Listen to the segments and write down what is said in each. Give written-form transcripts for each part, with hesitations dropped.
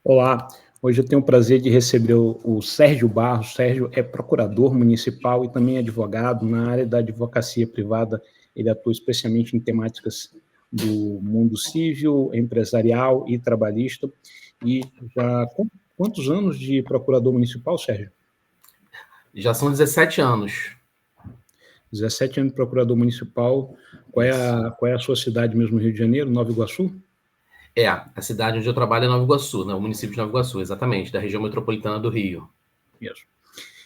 Olá, hoje eu tenho o prazer de receber o Sérgio Barros. Sérgio é procurador municipal e também advogado na área da advocacia privada. Ele atua especialmente em temáticas do mundo civil, empresarial e trabalhista. E já quantos anos de procurador municipal, Sérgio? Já são 17 anos. 17 anos de procurador municipal. Isso. Qual é a sua cidade mesmo no Rio de Janeiro, Nova Iguaçu? A cidade onde eu trabalho é Nova Iguaçu, né? O município de Nova Iguaçu, exatamente, da região metropolitana do Rio. Isso.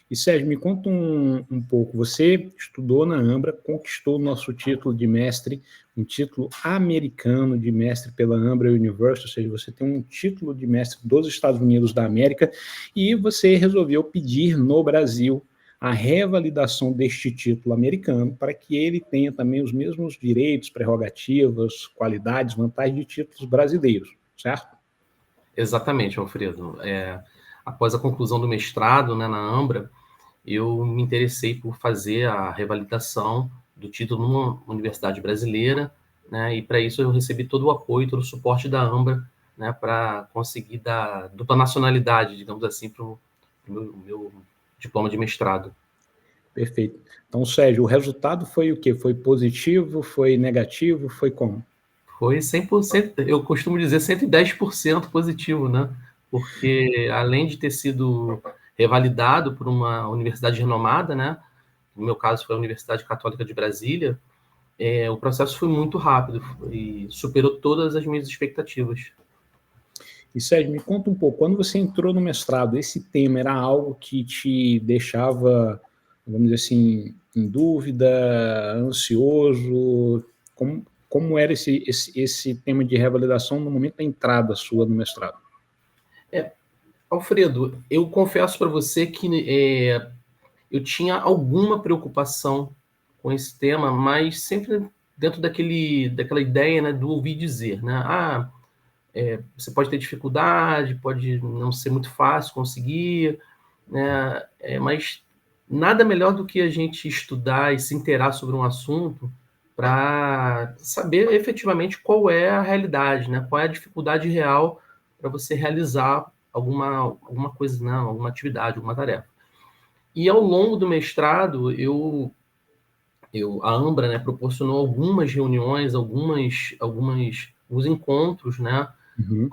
E Sérgio, me conta um pouco. Você estudou na Ambra, conquistou o nosso título de mestre, um título americano de mestre pela Ambra University, ou seja, você tem um título de mestre dos Estados Unidos da América, e você resolveu pedir no Brasil a revalidação deste título americano para que ele tenha também os mesmos direitos, prerrogativas, qualidades, vantagens de títulos brasileiros, certo? Exatamente, Alfredo. Após a conclusão do mestrado, né, na Ambra, eu me interessei por fazer a revalidação do título numa universidade brasileira, né? E para isso eu recebi todo o apoio, todo o suporte da Ambra, né, para conseguir dar dupla nacionalidade, digamos assim, para o meu diploma de mestrado. Perfeito. Então, Sérgio, o resultado foi o quê? Foi positivo? Foi negativo? Foi como? Foi 100%, eu costumo dizer 110% positivo, né? Porque além de ter sido revalidado por uma universidade renomada, né? No meu caso foi a Universidade Católica de Brasília, o processo foi muito rápido e superou todas as minhas expectativas. E, Sérgio, me conta um pouco, quando você entrou no mestrado, esse tema era algo que te deixava, vamos dizer assim, em dúvida, ansioso? Como era esse tema de revalidação no momento da entrada sua no mestrado? Alfredo, eu confesso para você que eu tinha alguma preocupação com esse tema, mas sempre dentro daquela ideia, né, do ouvir dizer, né? Você pode ter dificuldade, pode não ser muito fácil conseguir, né? Mas nada melhor do que a gente estudar e se inteirar sobre um assunto para saber efetivamente qual é a realidade, né? Qual é a dificuldade real para você realizar alguma coisa, né? Alguma atividade, alguma tarefa. E ao longo do mestrado, a Ambra, né, proporcionou algumas reuniões, alguns encontros, né, Uhum.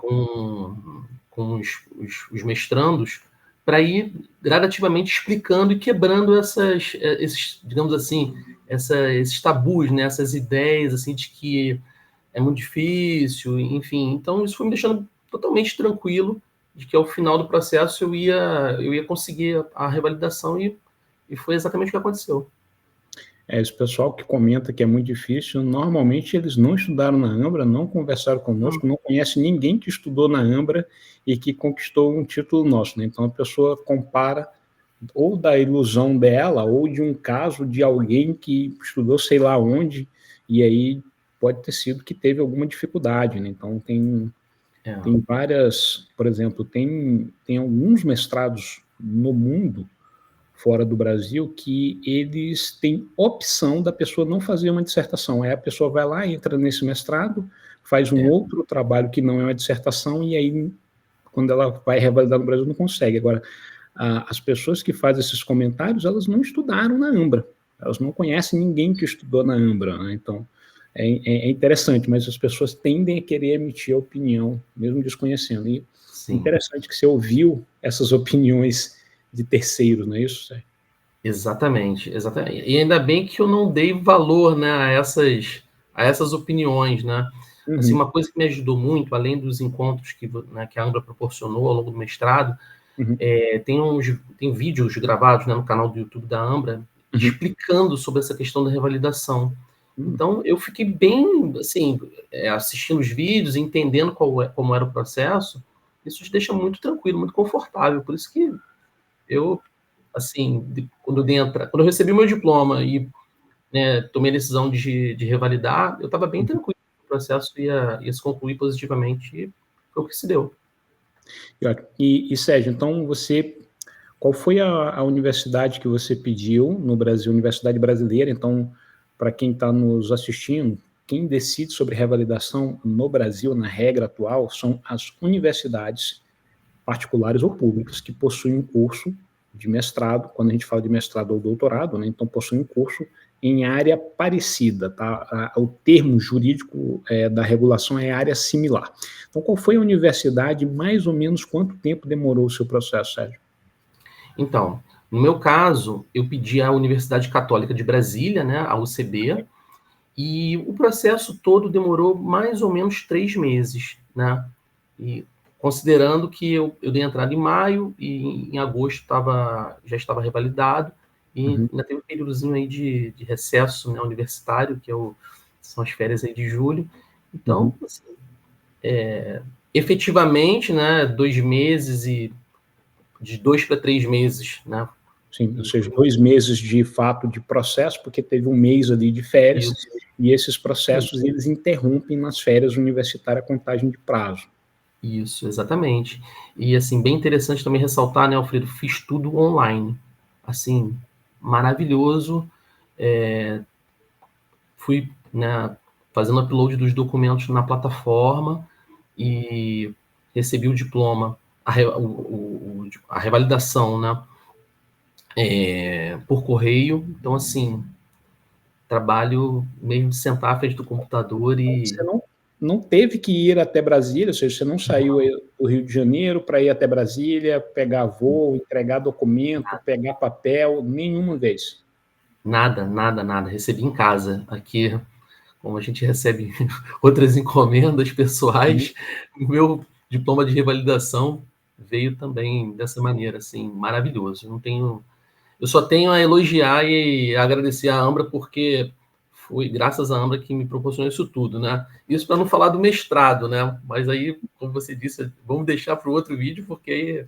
com os mestrandos, para ir gradativamente explicando e quebrando esses, digamos assim, esses tabus, né, essas ideias assim de que é muito difícil, enfim. Então isso foi me deixando totalmente tranquilo de que ao final do processo eu ia conseguir a revalidação e foi exatamente o que aconteceu. Esse pessoal que comenta que é muito difícil, normalmente eles não estudaram na Ambra, não conversaram conosco, não conhece ninguém que estudou na Ambra e que conquistou um título nosso, né? Então a pessoa compara ou da ilusão dela, ou de um caso de alguém que estudou sei lá onde, e aí pode ter sido que teve alguma dificuldade, né? Então É, tem várias, por exemplo, tem alguns mestrados no mundo fora do Brasil que eles têm opção da pessoa não fazer uma dissertação. Aí a pessoa vai lá, entra nesse mestrado, faz um é, outro trabalho que não é uma dissertação, e aí, quando ela vai revalidar no Brasil, não consegue. Agora, as pessoas que fazem esses comentários, elas não estudaram na Ambra, elas não conhecem ninguém que estudou na Ambra, né? Então, é interessante, mas as pessoas tendem a querer emitir a opinião, mesmo desconhecendo. E sim. interessante que você ouviu essas opiniões de terceiros, não é isso, Sérgio? Exatamente, exatamente. E ainda bem que eu não dei valor, né, a essas opiniões, né? Assim, Uhum, uma coisa que me ajudou muito, além dos encontros né, que a Ambra proporcionou ao longo do mestrado, uhum, tem vídeos gravados, né, no canal do YouTube da Ambra uhum, explicando sobre essa questão da revalidação. uhum. Então, eu fiquei bem, assim, assistindo os vídeos, entendendo como era o processo. Isso te deixa muito tranquilo, muito confortável. Por isso que eu, assim, quando eu recebi meu diploma e, né, tomei a decisão de revalidar, eu estava bem tranquilo. O processo ia se concluir positivamente e foi o que se deu. Sérgio, então qual foi a universidade que você pediu no Brasil, Universidade Brasileira? Então, para quem está nos assistindo, quem decide sobre revalidação no Brasil, na regra atual, são as universidades particulares ou públicas, que possuem um curso de mestrado, quando a gente fala de mestrado ou doutorado, né, então possuem um curso em área parecida, tá? O termo jurídico da regulação é área similar. Então, qual foi a universidade, mais ou menos quanto tempo demorou o seu processo, Sérgio? Então, no meu caso, eu pedi à Universidade Católica de Brasília, né, a UCB, e o processo todo demorou mais ou menos 3 meses, né? E considerando que eu dei entrada em maio e em agosto já estava revalidado, e ainda tem um períodozinho aí de recesso, né, universitário, são as férias aí de julho. Então, assim, efetivamente, né, 2 meses e de 2 para 3 meses, né? Sim, ou seja, 2 meses de fato de processo, porque teve um mês ali de férias, Isso. e esses processos eles interrompem nas férias universitárias a contagem de prazo. Isso, exatamente. E, assim, bem interessante também ressaltar, né, Alfredo, fiz tudo online. Assim, maravilhoso. Fui, né, fazendo upload dos documentos na plataforma e recebi o diploma, a revalidação, né, por correio. Então, assim, trabalho mesmo de sentar à frente do computador Você e... não teve que ir até Brasília, ou seja, você não saiu do Rio de Janeiro para ir até Brasília, pegar voo, entregar documento, pegar papel, nenhuma vez. Nada, nada, nada. Recebi em casa. Aqui, como a gente recebe outras encomendas pessoais, o meu diploma de revalidação veio também dessa maneira, assim, maravilhoso. Eu só tenho a elogiar e agradecer a Ambra, porque foi graças à Ambra que me proporcionou isso tudo, né? Isso para não falar do mestrado, né? Mas aí, como você disse, vamos deixar para o outro vídeo, porque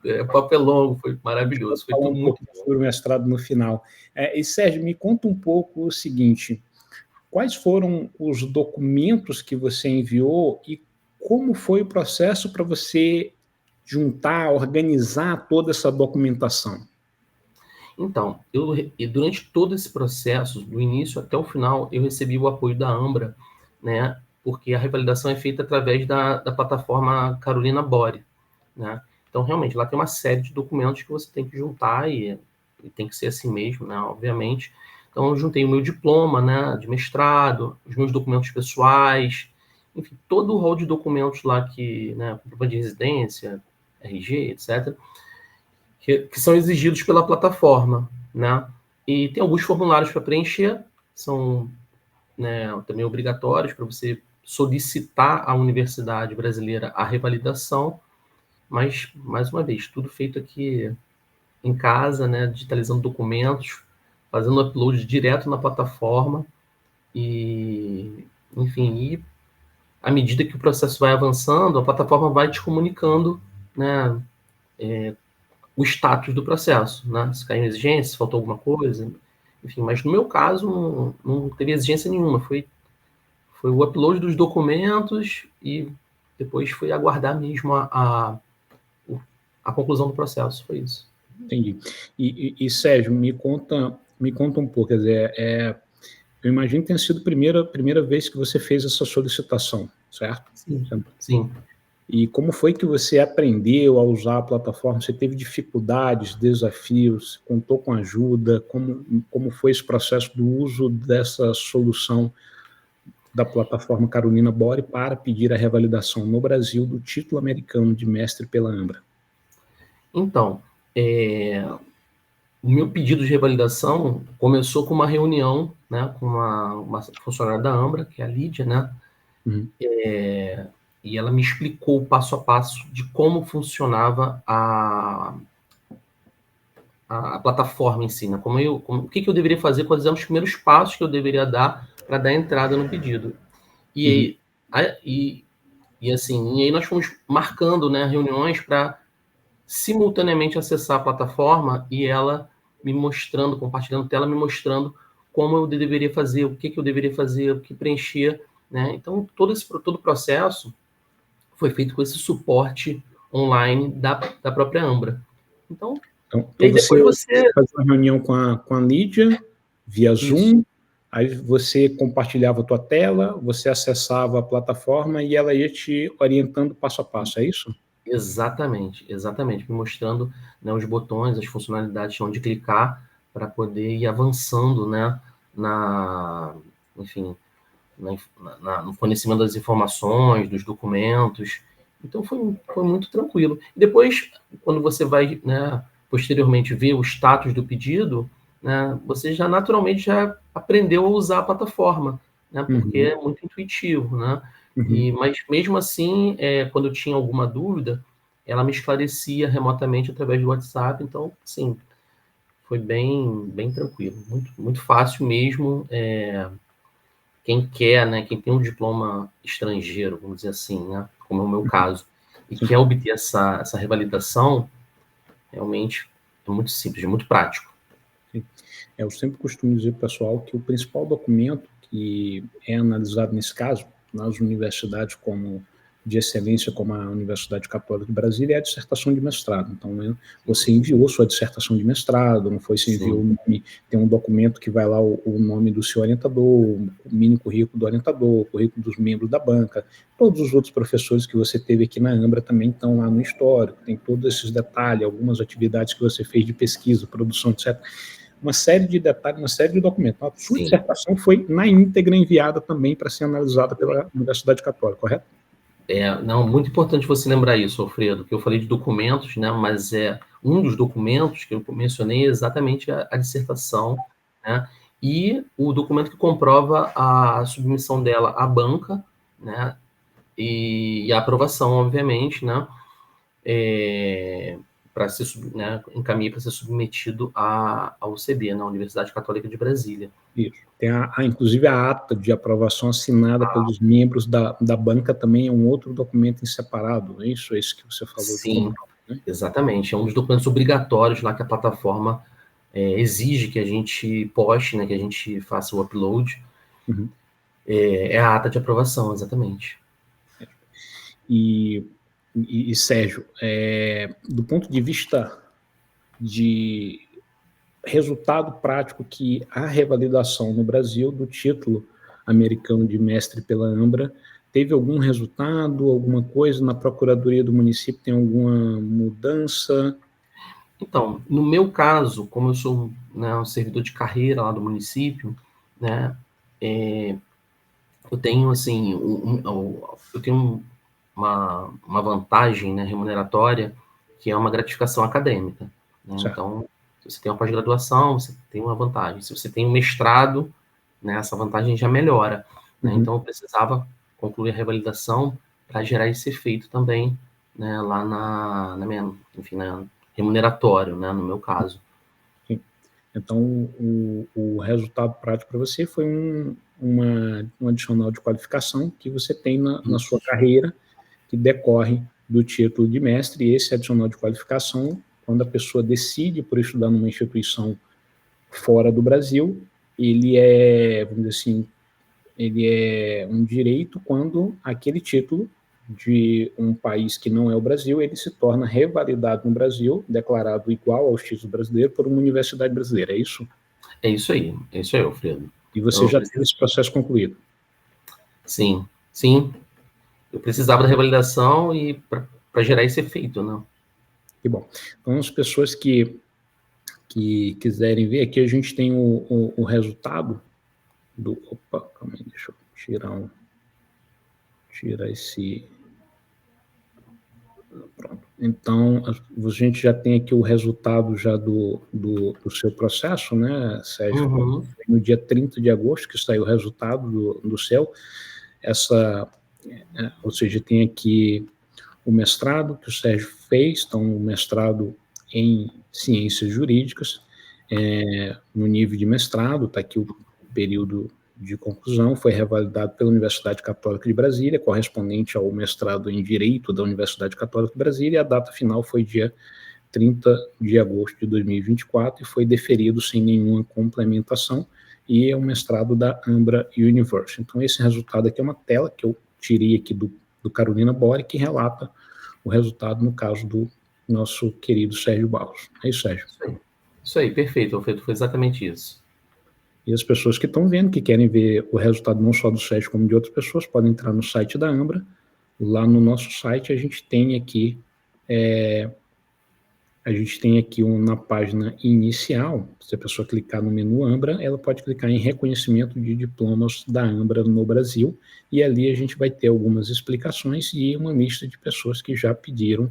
aí o papo é longo, foi maravilhoso, foi Falar tudo um muito pouquinho bom. sobre o mestrado no final. E Sérgio, me conta um pouco o seguinte: quais foram os documentos que você enviou e como foi o processo para você juntar, organizar toda essa documentação? Então, e durante todo esse processo, do início até o final, eu recebi o apoio da Ambra, né? Porque a revalidação é feita através da plataforma Carolina Bore, né? Então, realmente, lá tem uma série de documentos que você tem que juntar e tem que ser assim mesmo, né? Obviamente. Então, eu juntei o meu diploma, né, de mestrado, os meus documentos pessoais, enfim, todo o rol de documentos lá né, comprovante de residência, RG, etc., que são exigidos pela plataforma, né? E tem alguns formulários para preencher, são, né, também obrigatórios para você solicitar à Universidade Brasileira a revalidação, mas, mais uma vez, tudo feito aqui em casa, né, digitalizando documentos, fazendo upload direto na plataforma e, enfim, e à medida que o processo vai avançando, a plataforma vai te comunicando, né, o status do processo, né? Se caiu exigência, se faltou alguma coisa, enfim. Mas no meu caso, não teve exigência nenhuma. Foi o upload dos documentos e depois foi aguardar mesmo a conclusão do processo. Foi isso. Entendi. E Sérgio, me conta um pouco, quer dizer, eu imagino que tenha sido a primeira vez que você fez essa solicitação, certo? Sim, sim. E como foi que você aprendeu a usar a plataforma? Você teve dificuldades, desafios, contou com ajuda? Como foi esse processo do uso dessa solução da plataforma Carolina Bore para pedir a revalidação no Brasil do título americano de mestre pela Ambra? Então, o meu pedido de revalidação começou com uma reunião, né, com uma funcionária da Ambra, que é a Lídia, né? Uhum. E ela me explicou passo a passo de como funcionava a plataforma em si, né? O que eu deveria fazer, quais eram os primeiros passos que eu deveria dar para dar entrada no pedido. Uhum. E aí, assim, e aí nós fomos marcando, né, reuniões para simultaneamente acessar a plataforma e ela me mostrando, compartilhando tela, me mostrando como eu deveria fazer, o que eu deveria fazer, o que preencher, né? Então, todo o processo foi feito com esse suporte online da própria Ambra. Então, e Então aí depois você você... fazia uma reunião com a Lídia, via Isso, Zoom, aí você compartilhava a tua tela, você acessava a plataforma e ela ia te orientando passo a passo, é isso? Exatamente, me mostrando, né, os botões, as funcionalidades onde clicar para poder ir avançando, né, enfim, no fornecimento das informações, dos documentos. Então foi muito tranquilo. E depois, quando você vai, né, posteriormente ver o status do pedido, né, você já naturalmente já aprendeu a usar a plataforma, né, porque Uhum, é muito intuitivo, né? uhum. Mas mesmo assim, quando eu tinha alguma dúvida, ela me esclarecia remotamente através do WhatsApp. Então, sim, foi bem tranquilo, muito fácil mesmo. Quem quer, né, quem tem um diploma estrangeiro, vamos dizer assim, né, como é o meu caso, e Sim. quer obter essa revalidação, realmente é muito simples, é muito prático. Sim. Eu sempre costumo dizer para o pessoal que o principal documento que é analisado nesse caso, nas universidades de excelência, como a Universidade Católica de Brasília, é a dissertação de mestrado. Então, né, você enviou sua dissertação de mestrado, não foi? Você enviou o Sim, nome, tem um documento que vai lá o nome do seu orientador, o mini currículo do orientador, o currículo dos membros da banca, todos os outros professores que você teve aqui na Ambra também estão lá no histórico, tem todos esses detalhes, algumas atividades que você fez de pesquisa, produção, etc. Uma série de detalhes, uma série de documentos. A sua sim. dissertação foi na íntegra enviada também para ser analisada pela Universidade Católica, correto? Não, muito importante você lembrar isso, Alfredo, que eu falei de documentos, né, mas um dos documentos que eu mencionei é exatamente a dissertação, né, e o documento que comprova a submissão dela à banca, né, e a aprovação, obviamente, né, para ser, né, encaminha para ser submetido à UCB, na Universidade Católica de Brasília. Isso. Tem inclusive a ata de aprovação assinada pelos membros da banca também é um outro documento em separado, é isso? É isso que você falou de Sim, comprova, né? exatamente. É um dos documentos obrigatórios lá que a plataforma exige que a gente poste, né, que a gente faça o upload. Uhum. É a ata de aprovação, exatamente. E Sérgio, do ponto de vista de resultado prático que a revalidação no Brasil do título americano de mestre pela Ambra teve algum resultado, alguma coisa na Procuradoria do município, tem alguma mudança? Então, no meu caso, como eu sou, né, um servidor de carreira lá do município, né, eu tenho assim, eu tenho uma vantagem, né, remuneratória, que é uma gratificação acadêmica, né? Certo. Então, se você tem uma pós-graduação, você tem uma vantagem. Se você tem um mestrado, né, essa vantagem já melhora, né? Uhum. Então, eu precisava concluir a revalidação para gerar esse efeito também, né, lá na minha, enfim, remuneratório, né, no meu caso. Sim. Então, o resultado prático para você foi um adicional de qualificação que você tem na sua Isso. carreira, que decorre do título de mestre, e esse adicional de qualificação, quando a pessoa decide por estudar numa instituição fora do Brasil, ele vamos dizer assim, ele é um direito quando aquele título de um país que não é o Brasil, ele se torna revalidado no Brasil, declarado igual aos títulos brasileiros por uma universidade brasileira, é isso? É isso aí, Alfredo. E Então, você eu já teve preciso, esse processo concluído. sim, eu precisava da revalidação e para gerar esse efeito, né? Que bom. Então, as pessoas que quiserem ver, aqui a gente tem o resultado do... Opa, calma aí, deixa eu tirar esse... Pronto. Então, a gente já tem aqui o resultado já do seu processo, né, Sérgio? Uhum. No dia 30 de agosto que saiu o resultado do seu. Ou seja, tem aqui o mestrado que o Sérgio fez, então o mestrado em ciências jurídicas, no nível de mestrado, está aqui o período de conclusão, foi revalidado pela Universidade Católica de Brasília, correspondente ao mestrado em Direito da Universidade Católica de Brasília, e a data final foi dia 30 de agosto de 2024 e foi deferido sem nenhuma complementação, e é um mestrado da Ambra University. Então, esse resultado aqui é uma tela que eu tirei aqui do Carolina Bore, que relata o resultado no caso do nosso querido Sérgio Barros. É isso, Sérgio. Isso aí, perfeito, Alfredo, foi exatamente isso. E as pessoas que estão vendo, que querem ver o resultado não só do Sérgio, como de outras pessoas, podem entrar no site da Ambra. Lá no nosso site a gente tem aqui A gente tem aqui na página inicial, se a pessoa clicar no menu Ambra, ela pode clicar em reconhecimento de diplomas da Ambra no Brasil, e ali a gente vai ter algumas explicações e uma lista de pessoas que já pediram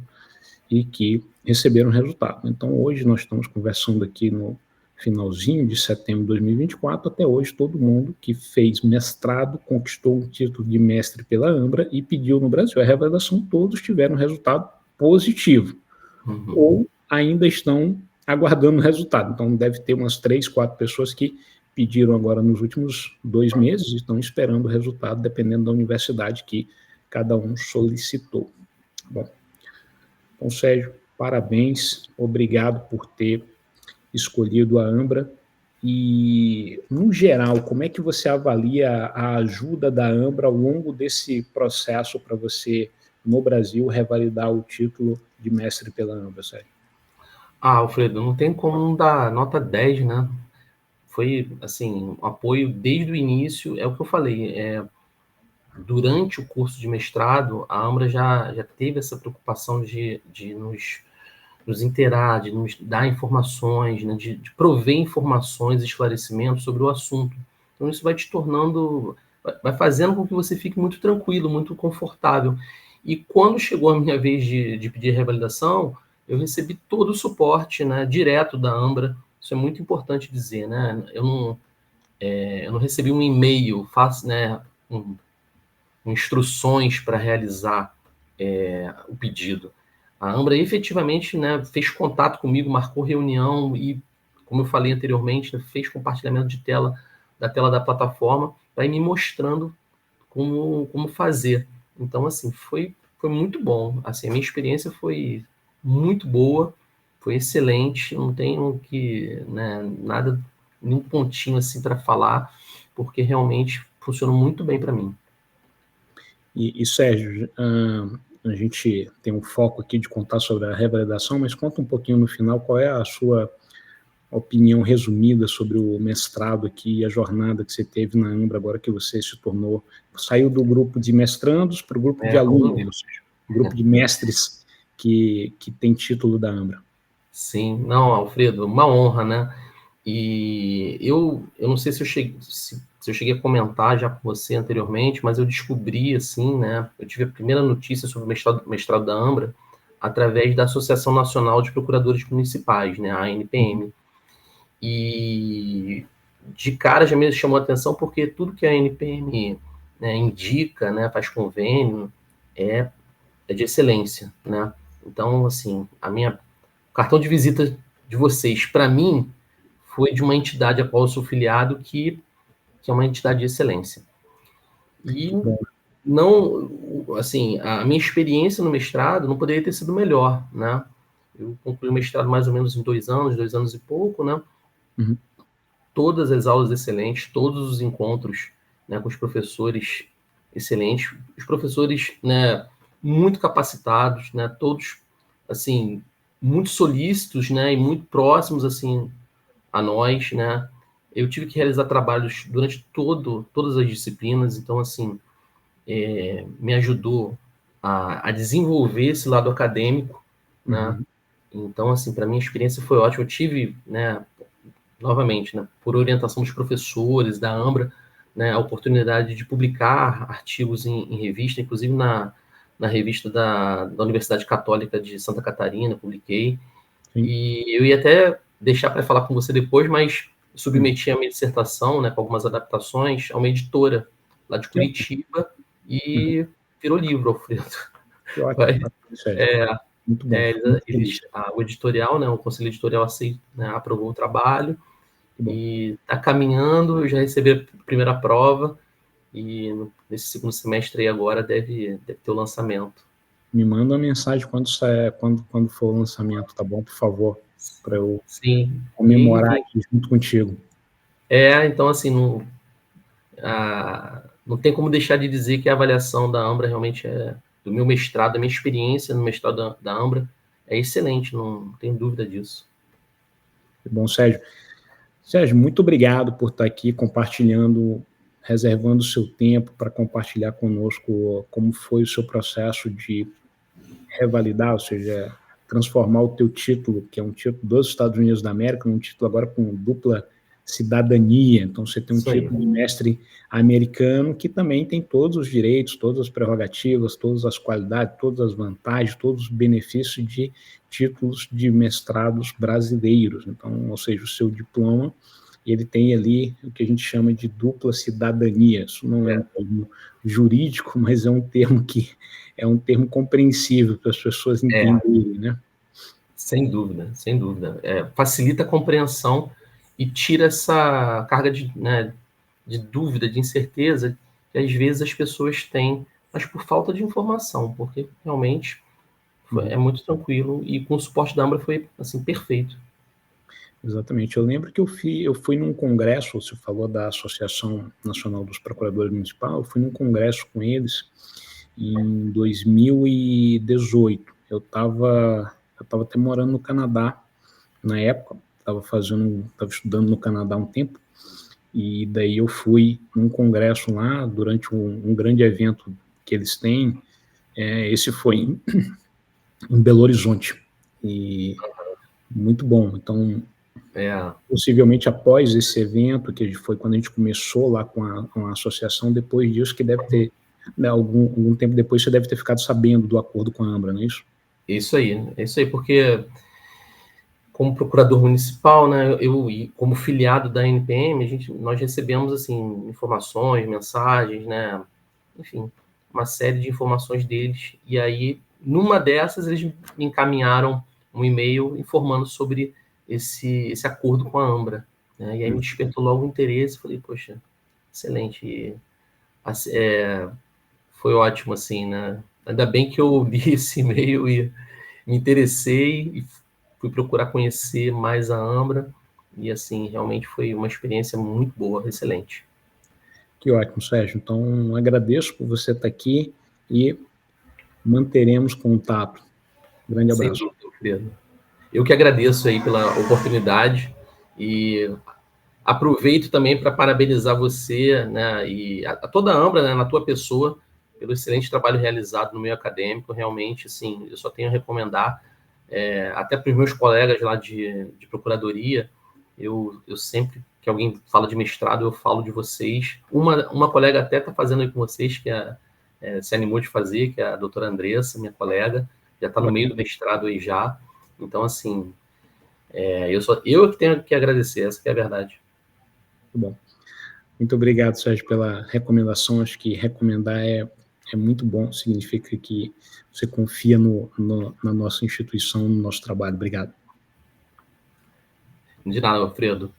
e que receberam resultado. Então, hoje nós estamos conversando aqui no finalzinho de setembro de 2024, até hoje todo mundo que fez mestrado conquistou o título de mestre pela Ambra e pediu no Brasil a revalidação, todos tiveram resultado positivo. Ou ainda estão aguardando o resultado. Então, deve ter umas 3, 4 pessoas que pediram agora nos últimos 2 meses e estão esperando o resultado, dependendo da universidade que cada um solicitou. Bom, então, Sérgio, parabéns, obrigado por ter escolhido a Ambra. E, no geral, como é que você avalia a ajuda da Ambra ao longo desse processo para você, no Brasil, revalidar o título de mestre pela Ambra, Sérgio? Alfredo, não tem como não dar nota 10, né? Foi, assim, um apoio desde o início, é o que eu falei, durante o curso de mestrado, a Ambra já teve essa preocupação de nos inteirar, de nos dar informações, né, de prover informações, esclarecimentos sobre o assunto. Então, isso vai te tornando, vai fazendo com que você fique muito tranquilo, muito confortável. E quando chegou a minha vez de pedir revalidação, eu recebi todo o suporte, né, direto da Ambra. Isso é muito importante dizer, né? Eu não recebi um e-mail, né, instruções para realizar o pedido. A Ambra efetivamente, né, fez contato comigo, marcou reunião e, como eu falei anteriormente, né, fez compartilhamento de tela da plataforma para ir me mostrando como fazer. Então, assim, foi muito bom. Assim, a minha experiência foi muito boa, foi excelente, não tenho nada, nenhum pontinho assim para falar, porque realmente funcionou muito bem para mim. E Sérgio, a gente tem um foco aqui de contar sobre a revalidação, mas conta um pouquinho no final qual é a sua opinião resumida sobre o mestrado aqui e a jornada que você teve na Ambra, agora que você se tornou, saiu do grupo de mestrandos para o grupo de alunos, ou seja, o grupo de mestres que tem título da Ambra. Sim, não, Alfredo, uma honra, né? E eu não sei se eu cheguei a comentar já com você anteriormente, mas eu descobri, assim, né? Eu tive a primeira notícia sobre o mestrado da Ambra através da Associação Nacional de Procuradores Municipais, né? A ANPM. E de cara já me chamou a atenção porque tudo que a ANPM, né, indica, né, faz convênio, é de excelência, né? Então, assim, o cartão de visita de vocês, para mim, foi de uma entidade a qual eu sou filiado, que é uma entidade de excelência. E não, assim, a minha experiência no mestrado não poderia ter sido melhor, né? Eu concluí o mestrado mais ou menos em 2 anos e pouco, né? Uhum. Todas as aulas excelentes, todos os encontros, né, com os professores excelentes, os professores, né, muito capacitados, né, todos, assim, muito solícitos, né, e muito próximos, assim, a nós, né. Eu tive que realizar trabalhos durante todas as disciplinas, então, assim, me ajudou a desenvolver esse lado acadêmico, né. Uhum. Então, assim, para mim a experiência foi ótima. Eu tive, né, novamente, né, por orientação dos professores da Ambra, né, a oportunidade de publicar artigos em revista, inclusive na revista da Universidade Católica de Santa Catarina, publiquei. Sim. E eu ia até deixar para falar com você depois, mas submeti a minha dissertação, né, com algumas adaptações, a uma editora lá de Curitiba e virou livro, Alfredo. Que ótimo, Sérgio. Muito bom. O editorial, né, o conselho editorial né, aprovou o trabalho e está caminhando. Eu já recebi a primeira prova e nesse segundo semestre aí agora deve ter o lançamento. Me manda uma mensagem quando for o lançamento, tá bom? Por favor, para eu comemorar aqui junto contigo. Então, assim, não tem como deixar de dizer que a avaliação da Ambra realmente do meu mestrado, da minha experiência no mestrado da Ambra é excelente, não tenho dúvida disso. Bom, Sérgio. Sérgio, muito obrigado por estar aqui compartilhando, reservando o seu tempo para compartilhar conosco como foi o seu processo de revalidar, ou seja, transformar o teu título, que é um título dos Estados Unidos da América, num título agora com dupla cidadania. Então, você tem um Isso aí. título de mestre americano que também tem todos os direitos, todas as prerrogativas, todas as qualidades, todas as vantagens, todos os benefícios de títulos de mestrados brasileiros. Então, ou seja, o seu diploma, ele tem ali o que a gente chama de dupla cidadania. Isso não é um termo jurídico, mas é um termo que é um termo compreensível para as pessoas entenderem, né? Sem dúvida, sem dúvida. Facilita a compreensão e tira essa carga de dúvida, de incerteza que às vezes as pessoas têm, mas por falta de informação, porque realmente é muito tranquilo e com o suporte da Ambra foi assim perfeito. Exatamente. Eu lembro que eu fui num congresso, você falou da Associação Nacional dos Procuradores Municipais, eu fui num congresso com eles em 2018. Eu estava até morando no Canadá na época, estava estudando no Canadá há um tempo, e daí eu fui num congresso lá, durante um grande evento que eles têm, esse foi em Belo Horizonte, e muito bom. Então, possivelmente após esse evento, que foi quando a gente começou lá com a associação, depois disso que deve ter, né, algum tempo depois você deve ter ficado sabendo do acordo com a Ambra, não é isso? É isso aí, porque como procurador municipal, né, e como filiado da NPM, nós recebemos assim informações, mensagens, né, enfim, uma série de informações deles. E aí, numa dessas, eles me encaminharam um e-mail informando sobre esse acordo com a Ambra, né? E aí me despertou logo o interesse. Falei, poxa, excelente. E, foi ótimo, assim, né? Ainda bem que eu li esse e-mail e me interessei e fui procurar conhecer mais a Ambra. E, assim, realmente foi uma experiência muito boa, excelente. Que ótimo, Sérgio. Então, agradeço por você estar aqui e manteremos contato. Grande Sem abraço. dúvida, Pedro. Eu que agradeço aí pela oportunidade e aproveito também para parabenizar você, né, e a toda a Ambra, né, na tua pessoa, pelo excelente trabalho realizado no meio acadêmico. Realmente, assim, eu só tenho a recomendar, até para os meus colegas lá de procuradoria, eu sempre que alguém fala de mestrado, eu falo de vocês. Uma colega até está fazendo aí com vocês, que se animou de fazer, que é a doutora Andressa, minha colega, já está no meio do mestrado aí já. Então, assim, eu que tenho que agradecer, essa que é a verdade. Muito bom. Muito obrigado, Sérgio, pela recomendação. Acho que recomendar é muito bom, significa que você confia na nossa instituição, no nosso trabalho. Obrigado. De nada, Alfredo.